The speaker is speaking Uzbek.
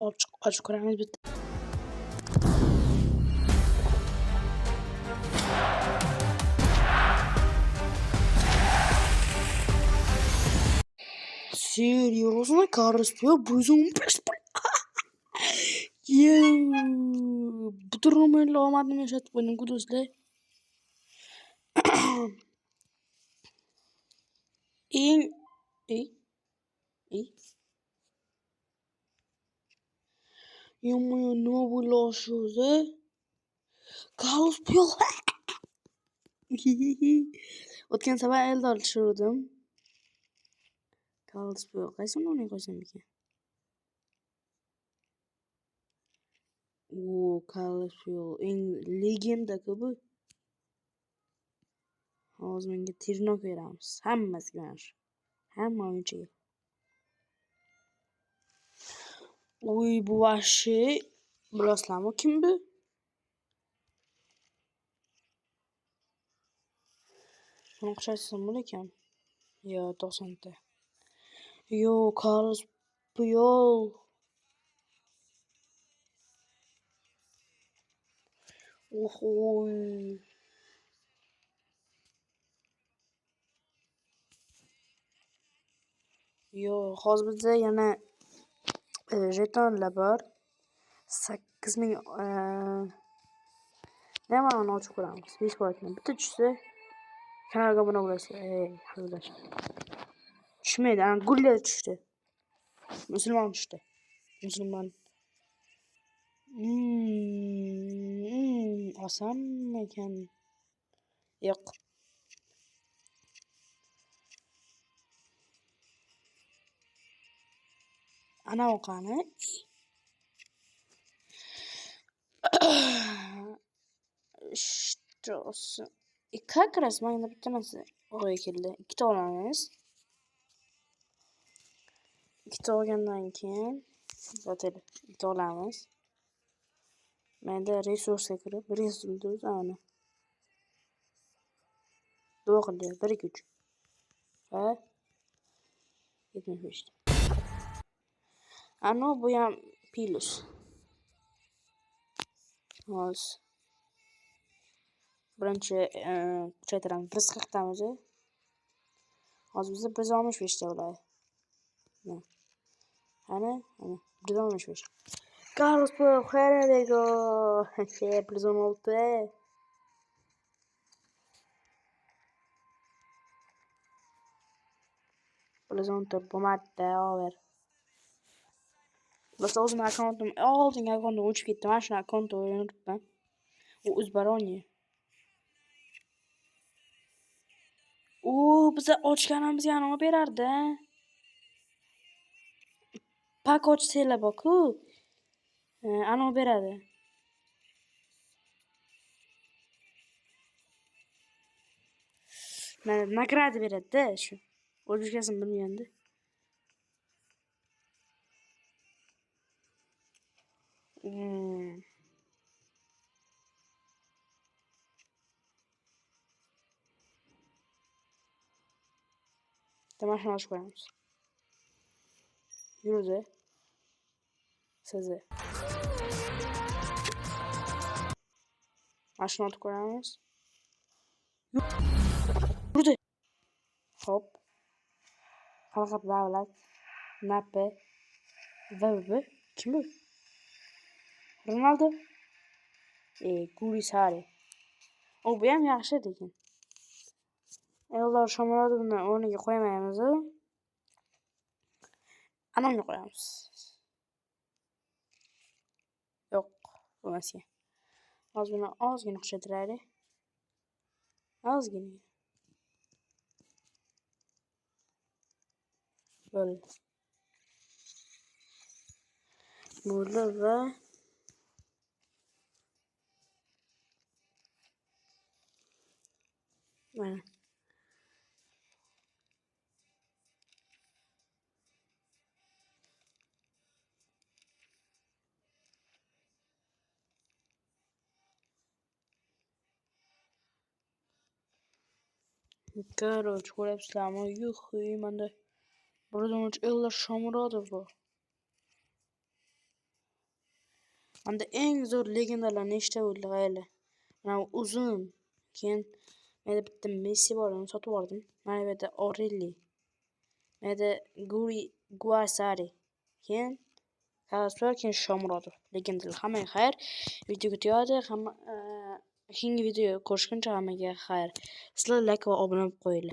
Açık koyarımız bitti. Серьезно? Корыстıyor buzun bu durumu olmadan yaşatıp benim kuduzle. İyi. Yumuyor ne bulaşıyordu? Carlos Puyol. O'tgan safar Eldor tushirdim. Carlos Puyol. Qaysini o'ynay qo'ysam ekan? Carlos Puyol eng legenda-ku bu. Hozir menga tirnoq beramiz. Hammasiga mana shu. Hamma o'yinchiga. Bu вообще bilasizlarmi kim bu? Buni o'xshatsa ekan. Yo, 90ta. Yo, Carlos Puyol. Oy. Yo, hozir bizda yana jetonlar bor. 8000 Nima ochib ko'ramiz. 5 foizmi? Bitta tushsa kanalga obuna bo'lasiz. Hazillashib. Tushmaydi. Gullar tushdi. Musulmon tushdi. Musulmon. Osam ekan. Yo'q. Ana u qani? Что? Как раз mana bitta narsa o'yga keldi. Ikkita olamiz. Ikkita olgandan keyin ikkita olamiz. Menda resursga kirib, resurs ana. Duo qildi. 1 2 3. Va 75. Ano bu ham plus. Hozir birinchi kuchaytiramiz. 140 tamiz. Hozir bizda 165 ta bo'ladi. Ana 165. Carlos Puyol Herrego. 116. Plezontor bo'lmadi, over. Bas o'zim akkauntim, oldingi akkauntim o'chib ketdi. Mana shu akkauntni o'ynayapman. U Uzbaroniya. Biza ochganimizga nima berardi? Pak ochsanglar boku. Ana beradi. Mana nagrada beradi-da shu. O'zbekchasini bilmayman-da. Tamam, şunu koyalım. Yürüdü. Sizi. Şunu koyalım. Yürüdü. Hop. Kalkıp davlat. Nape. Ve. Kim bu? Ronaldo. Kurisari. O bu ham yaxshi lekin. Eldor Shomurodovni o'rniga qo'ymaymiz. Anani qo'yamiz. Yo'q, bo'lmasa. Hozir buni ozgina kuchaytiraylik. Ozgina. Bo'ldi. Bo'ldi va mana. Короче, ko'ryapsizlarmi? Manda Eldor Shomurodov bor. Manda eng zo'r legendalar nechta bo'ldi g'ayli. Mana uzun. Keyin menda bitta Messi bor, uni sotib oldim. Mana bu yerda Orelli. Mana Guasari. Keyin Karaspor, keyin Shomurodov. Legendalar hammaga xayr. Videoga tegadi, hamma keyingi video ko'rishguncha hammaga xayr. Sizlar like va obuna bo'lib qo'yinglar.